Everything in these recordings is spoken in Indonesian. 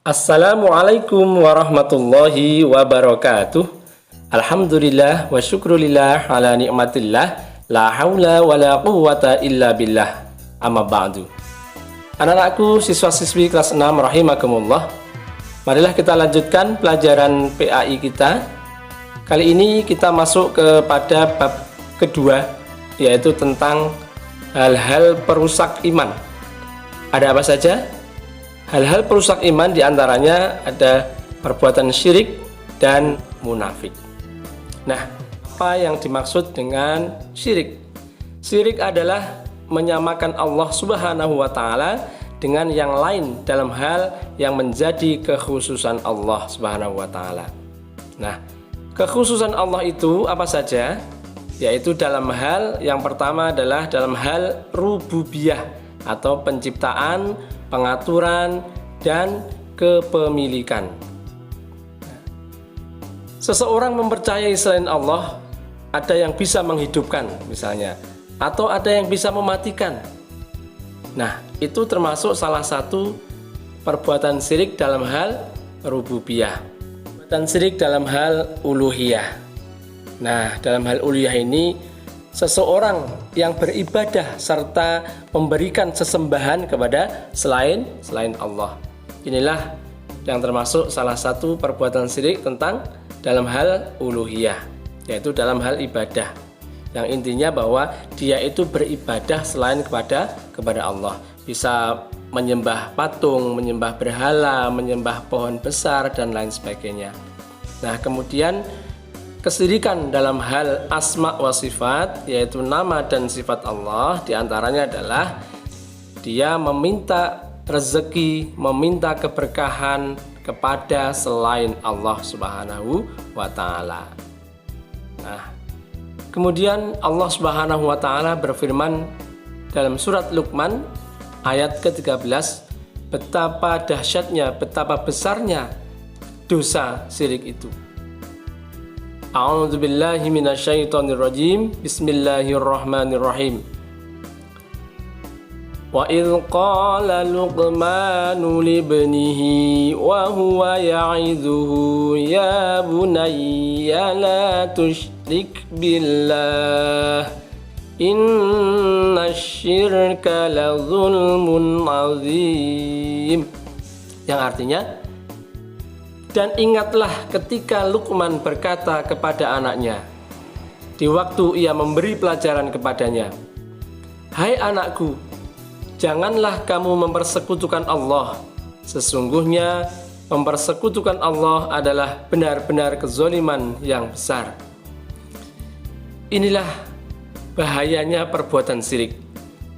Assalamualaikum warahmatullahi wabarakatuh. Alhamdulillah wa syukrulillah ala nikmatillah. La haula wa la quwwata illa billah. Amma ba'du. Anak-anakku siswa-siswi kelas 6 rahimakumullah. Marilah kita lanjutkan pelajaran PAI kita. Kali ini kita masuk kepada bab kedua, yaitu tentang hal-hal perusak iman. Ada apa saja? Hal-hal perusak iman diantaranya ada perbuatan syirik dan munafik. Nah, apa yang dimaksud dengan syirik? Syirik adalah menyamakan Allah Subhanahu wa Ta'ala dengan yang lain dalam hal yang menjadi kekhususan Allah Subhanahu wa Ta'ala. Nah, kekhususan Allah itu apa saja? Yaitu dalam hal yang pertama adalah dalam hal rububiyah atau penciptaan, pengaturan, dan kepemilikan. Seseorang mempercayai selain Allah ada yang bisa menghidupkan misalnya, atau ada yang bisa mematikan. Nah, itu termasuk salah satu perbuatan syirik dalam hal rububiyah. Perbuatan syirik dalam hal uluhiyah. Nah, dalam hal uluhiyah ini seseorang yang beribadah serta memberikan sesembahan kepada selain Allah. Inilah yang termasuk salah satu perbuatan syirik tentang dalam hal uluhiyah, yaitu dalam hal ibadah. Yang intinya bahwa dia itu beribadah selain kepada Allah. Bisa menyembah patung, menyembah berhala, menyembah pohon besar dan lain sebagainya. Nah, kemudian kesyirikan dalam hal asma wa sifat, yaitu nama dan sifat Allah, diantaranya adalah dia meminta rezeki, meminta keberkahan kepada selain Allah Subhanahu wa Ta'ala. Nah, kemudian Allah Subhanahu wa Ta'ala berfirman dalam surat Luqman ayat ke-13, betapa dahsyatnya, betapa besarnya dosa syirik itu. A'udzu billahi minasyaitonir rajim. Bismillahirrahmanirrahim. Wa idz qala Luqmanu libnihi wa huwa ya'idhuhu ya bunayya la tusyrik billah innasyirka la zulmun azim. Yang artinya, dan ingatlah ketika Luqman berkata kepada anaknya di waktu ia memberi pelajaran kepadanya, hai anakku, janganlah kamu mempersekutukan Allah. Sesungguhnya mempersekutukan Allah adalah benar-benar kezaliman yang besar. Inilah bahayanya perbuatan syirik.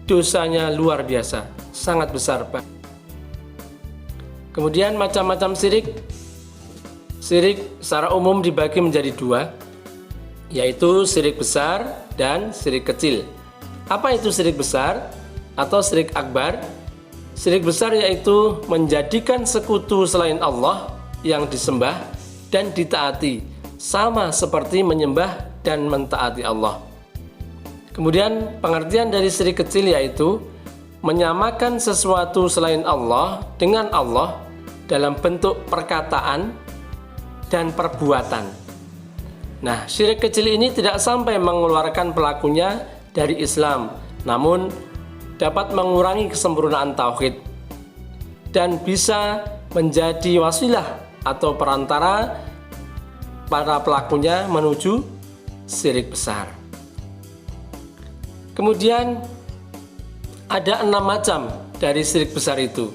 Dosanya luar biasa, sangat besar, Pak. Kemudian macam-macam syirik. Syirik secara umum dibagi menjadi dua, yaitu syirik besar dan syirik kecil. Apa itu syirik besar atau syirik akbar? Syirik besar yaitu menjadikan sekutu selain Allah yang disembah dan ditaati, sama seperti menyembah dan mentaati Allah. Kemudian pengertian dari syirik kecil yaitu menyamakan sesuatu selain Allah dengan Allah dalam bentuk perkataan dan perbuatan. Nah, syirik kecil ini tidak sampai mengeluarkan pelakunya dari Islam, namun dapat mengurangi kesempurnaan tauhid dan bisa menjadi wasilah atau perantara para pelakunya menuju syirik besar. Kemudian ada 6 macam dari syirik besar itu.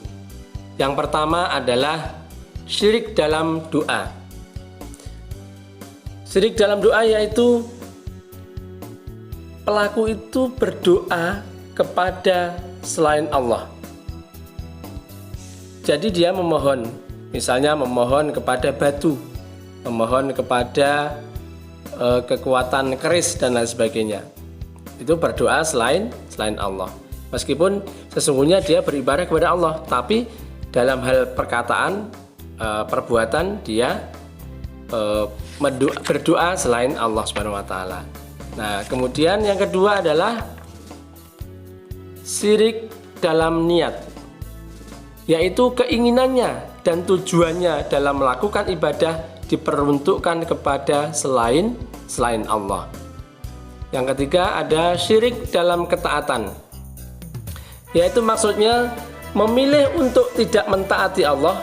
Yang pertama adalah syirik dalam doa. Syirik dalam doa yaitu pelaku itu berdoa kepada selain Allah. Jadi dia memohon, misalnya memohon kepada batu, memohon kepada kekuatan keris dan lain sebagainya. Itu berdoa selain Allah. Meskipun sesungguhnya dia beribadah kepada Allah, tapi dalam hal perkataan, perbuatan dia berdoa selain Allah Subhanahu wa Ta'ala. Nah, kemudian yang kedua adalah syirik dalam niat, yaitu keinginannya dan tujuannya dalam melakukan ibadah diperuntukkan kepada selain Allah. Yang ketiga ada syirik dalam ketaatan, yaitu maksudnya memilih untuk tidak mentaati Allah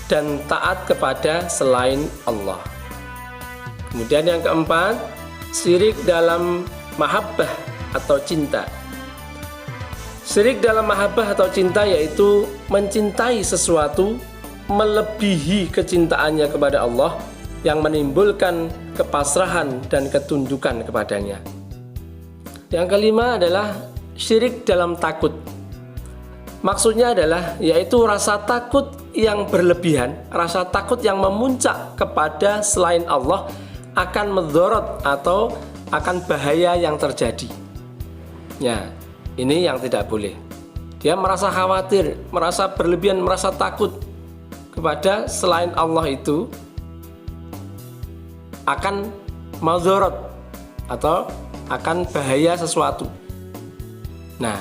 dan taat kepada selain Allah. Kemudian yang keempat, syirik dalam mahabbah atau cinta. Syirik dalam mahabbah atau cinta yaitu mencintai sesuatu melebihi kecintaannya kepada Allah yang menimbulkan kepasrahan dan ketundukan kepadanya. Yang kelima adalah syirik dalam takut. Maksudnya adalah yaitu rasa takut yang berlebihan, rasa takut yang memuncak kepada selain Allah akan mudharat atau akan bahaya yang terjadi. Ya, ini yang tidak boleh. Dia merasa khawatir, merasa berlebihan, merasa takut kepada selain Allah itu akan mudharat atau akan bahaya sesuatu. Nah,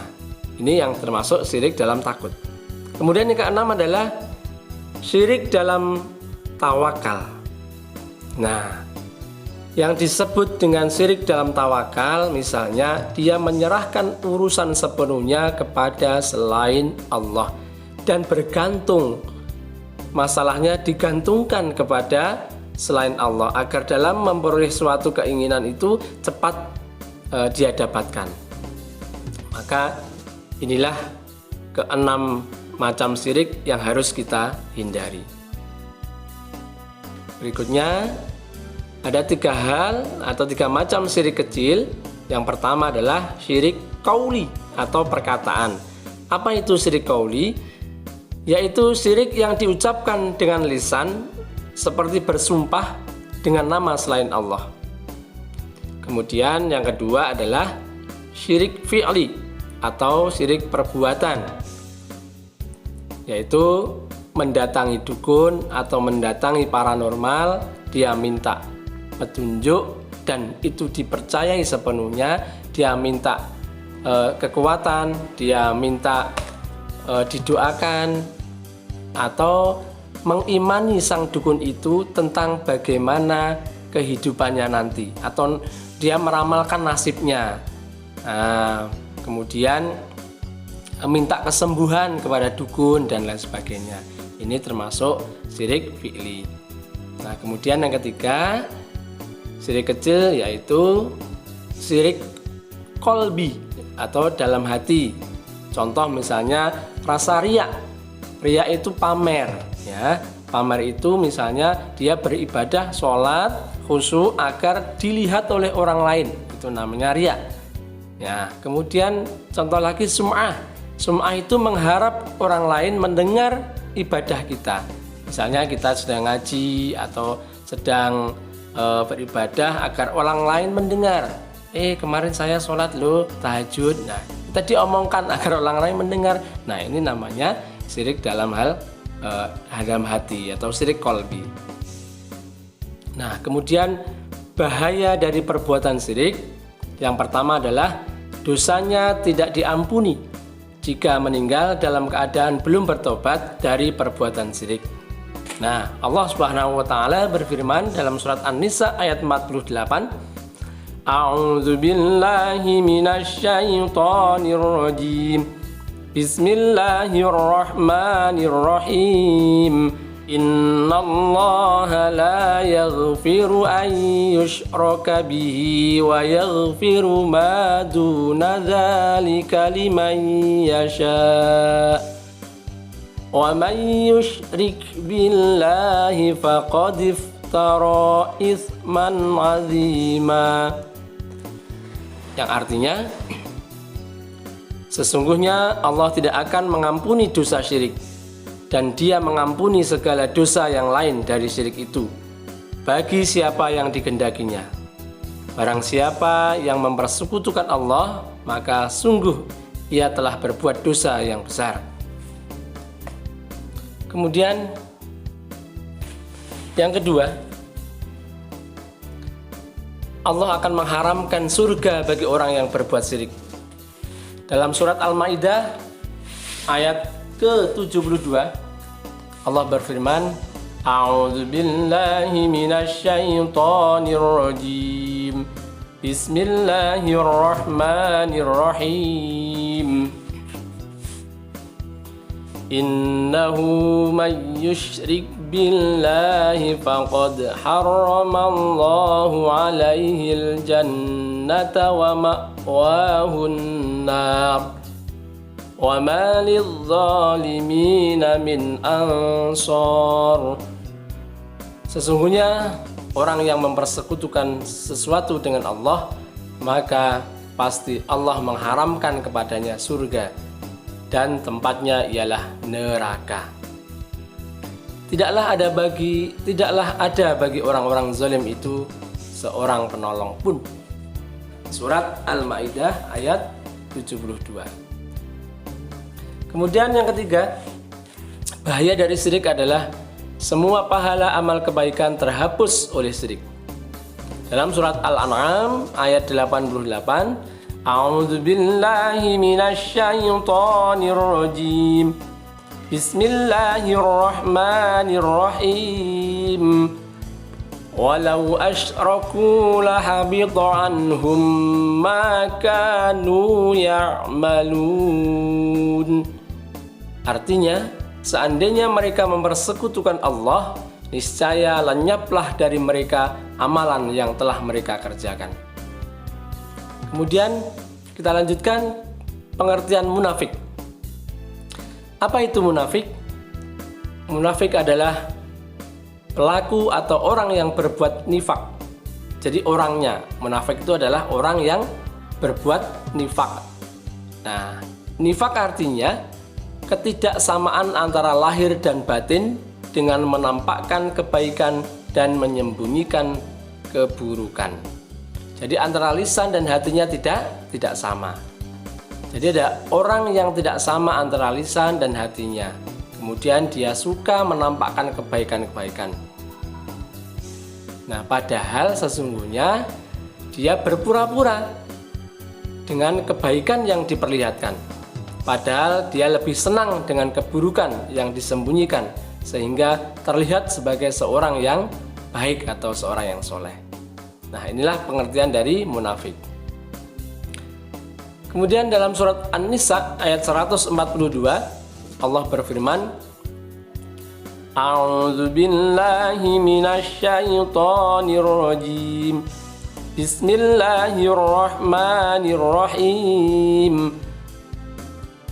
ini yang termasuk syirik dalam takut. Kemudian yang keenam adalah syirik dalam tawakal. Nah, yang disebut dengan syirik dalam tawakal misalnya dia menyerahkan urusan sepenuhnya kepada selain Allah dan bergantung, masalahnya digantungkan kepada selain Allah agar dalam memperoleh suatu keinginan itu cepat dia dapatkan. Maka inilah keenam macam syirik yang harus kita hindari. Berikutnya ada 3 hal atau 3 macam syirik kecil. Yang pertama adalah syirik qauli atau perkataan. Apa itu syirik qauli? Yaitu syirik yang diucapkan dengan lisan seperti bersumpah dengan nama selain Allah. Kemudian yang kedua adalah syirik fi'li atau syirik perbuatan, yaitu mendatangi dukun atau mendatangi paranormal, dia minta petunjuk dan itu dipercayai sepenuhnya, dia minta kekuatan, dia minta didoakan atau mengimani sang dukun itu tentang bagaimana kehidupannya nanti atau dia meramalkan nasibnya. Kemudian minta kesembuhan kepada dukun dan lain sebagainya. Ini termasuk syirik fi'li. Nah, kemudian yang ketiga syirik kecil yaitu syirik qalbi atau dalam hati. Contoh misalnya rasa riya. Riya itu pamer, ya. Pamer itu misalnya dia beribadah, sholat, khusyuk agar dilihat oleh orang lain. Itu namanya riya. Ya, kemudian contoh lagi sum'ah. Sum'ah itu mengharap orang lain mendengar ibadah kita. Misalnya kita sedang ngaji atau sedang beribadah agar orang lain mendengar. Kemarin saya sholat loh, tahajud. Nah, kita diomongkan agar orang lain mendengar. Nah, ini namanya syirik dalam hal dalam hati atau syirik qalbi. Nah, kemudian bahaya dari perbuatan syirik yang pertama adalah dosanya tidak diampuni jika meninggal dalam keadaan belum bertobat dari perbuatan syirik. Nah, Allah Subhanahu wa taala berfirman dalam surat An-Nisa ayat 48, A'udzu billahi minasy syaithanir rajim. Bismillahirrahmanirrahim. Innallaha la yaghfiru an yushraka bihi wa yaghfiru ma duna dzalika liman yasha. Wa man yushrik billahi faqad iftara itsman 'azima. Yang artinya sesungguhnya Allah tidak akan mengampuni dosa syirik dan Dia mengampuni segala dosa yang lain dari syirik itu bagi siapa yang dikehendakinya. Barang siapa yang mempersekutukan Allah, maka sungguh ia telah berbuat dosa yang besar. Kemudian yang kedua, Allah akan mengharamkan surga bagi orang yang berbuat syirik. Dalam surat Al-Maidah ayat ke-72, Allah berfirman, A'udzu billahi minasy syaithanir rajim. Bismillahirrahmanirrahim. Innahu may yusyrik billahi faqad harramallahu alaihil jannata wa ma'wahun nar wa ma lidzalimina min ansar. Sesungguhnya orang yang mempersekutukan sesuatu dengan Allah, maka pasti Allah mengharamkan kepadanya surga dan tempatnya ialah neraka. Tidaklah ada bagi orang-orang zalim itu seorang penolong pun. Surat Al-Maidah ayat 72. Kemudian yang ketiga, bahaya dari syirik adalah semua pahala amal kebaikan terhapus oleh syirik. Dalam surat Al-An'am ayat 88, A'udzu billahi minasy syaithanir rajim. Bismillahirrahmanirrahim. Walau asyraku lahabita anhum ma kanu ya'malun. Artinya, seandainya mereka mempersekutukan Allah, niscaya lenyaplah dari mereka amalan yang telah mereka kerjakan. Kemudian kita lanjutkan pengertian munafik. Apa itu munafik? Munafik adalah pelaku atau orang yang berbuat nifak. Jadi orangnya, munafik itu adalah orang yang berbuat nifak. Nah, nifak artinya ketidaksamaan antara lahir dan batin dengan menampakkan kebaikan dan menyembunyikan keburukan. Jadi antara lisan dan hatinya tidak sama. Jadi ada orang yang tidak sama antara lisan dan hatinya. Kemudian dia suka menampakkan kebaikan-kebaikan. Nah, padahal sesungguhnya dia berpura-pura dengan kebaikan yang diperlihatkan. Padahal dia lebih senang dengan keburukan yang disembunyikan, sehingga terlihat sebagai seorang yang baik atau seorang yang soleh. Nah, inilah pengertian dari munafik. Kemudian dalam surat An-Nisa ayat 142, Allah berfirman, A'udzu billahi minasy syaithanir rajim. Bismillahirrahmanirrahim.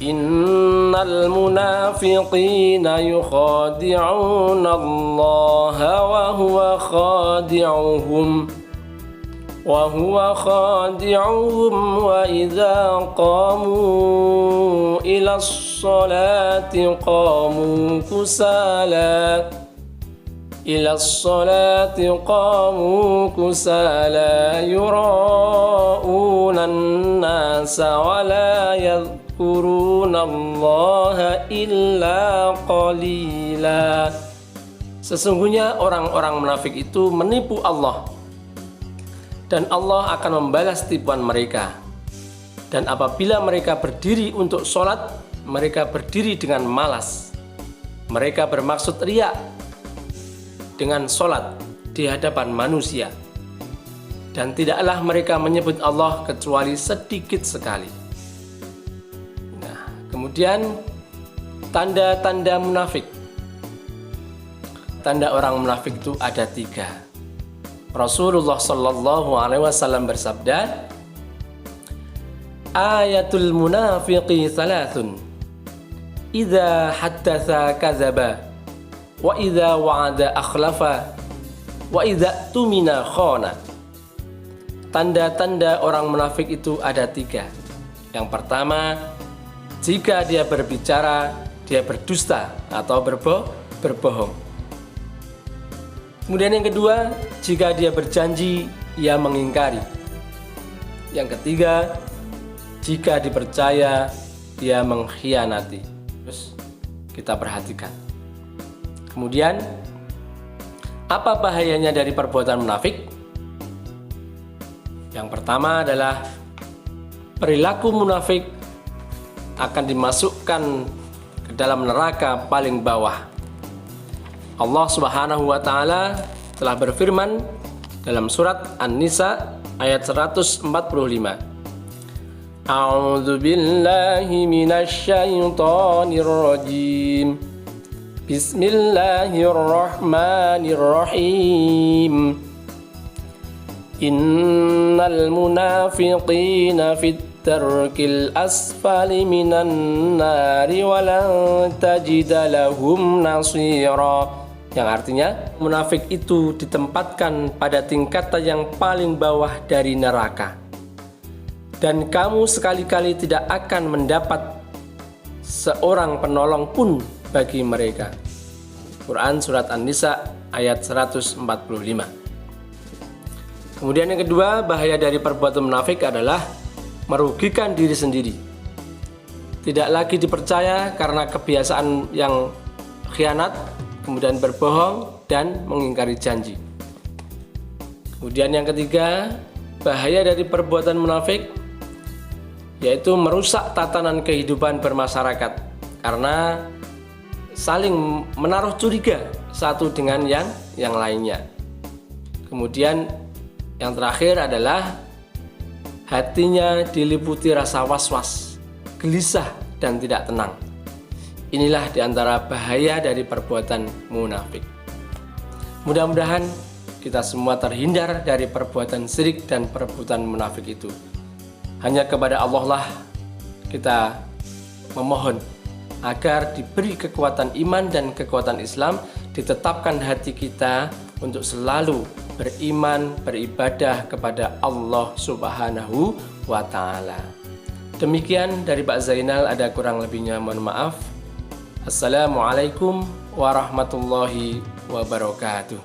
Innal munafiqina yukhadi'una Allah wa huwa khadi'uhum wa idza qamu ila sholati qamu kusala yura'una an-nasa wa la yadhkuruna Allah illa qalila. Sesungguhnya orang-orang munafik itu menipu Allah, dan Allah akan membalas tipuan mereka. Dan apabila mereka berdiri untuk sholat, mereka berdiri dengan malas. Mereka bermaksud riya dengan sholat di hadapan manusia. Dan tidaklah mereka menyebut Allah kecuali sedikit sekali. Nah, kemudian tanda-tanda munafik. Tanda orang munafik itu ada 3. Rasulullah Shallallahu Alaihi Wasallam bersabda, ayatul munafiqi thalathun, idza haddatsa kadzaba, wa idza wa'ada akhlafa, wa idza tumina khana. Tanda-tanda orang munafik itu ada 3. Yang pertama, jika dia berbicara, dia berdusta atau berbohong. Kemudian yang kedua, jika dia berjanji, ia mengingkari. Yang ketiga, jika dipercaya, dia mengkhianati. Terus kita perhatikan. Kemudian, apa bahayanya dari perbuatan munafik? Yang pertama adalah perilaku munafik akan dimasukkan ke dalam neraka paling bawah, Allah Subhanahu wa taala telah berfirman dalam surat An-Nisa ayat 145. A'udzu billahi minasy syaithanir rajim. Bismillahirrahmanirrahim. Innal munafiqina fit darkil asfali minan nari walan tajida lahum nasira. Yang artinya, munafik itu ditempatkan pada tingkatan yang paling bawah dari neraka. Dan kamu sekali-kali tidak akan mendapat seorang penolong pun bagi mereka. Quran Surat An-Nisa ayat 145. Kemudian yang kedua, bahaya dari perbuatan munafik adalah merugikan diri sendiri. Tidak lagi dipercaya karena kebiasaan yang khianat, kemudian berbohong dan mengingkari janji. Kemudian yang ketiga, bahaya dari perbuatan munafik yaitu merusak tatanan kehidupan bermasyarakat karena saling menaruh curiga satu dengan yang lainnya. Kemudian yang terakhir adalah hatinya diliputi rasa was-was, gelisah dan tidak tenang. Inilah diantara bahaya dari perbuatan munafik. Mudah-mudahan kita semua terhindar dari perbuatan syirik dan perbuatan munafik itu. Hanya kepada Allah lah kita memohon agar diberi kekuatan iman dan kekuatan Islam, ditetapkan hati kita untuk selalu beriman, beribadah kepada Allah Subhanahu wa ta'ala. Demikian dari Pak Zainal, ada kurang lebihnya mohon maaf. Assalamualaikum warahmatullahi wabarakatuh.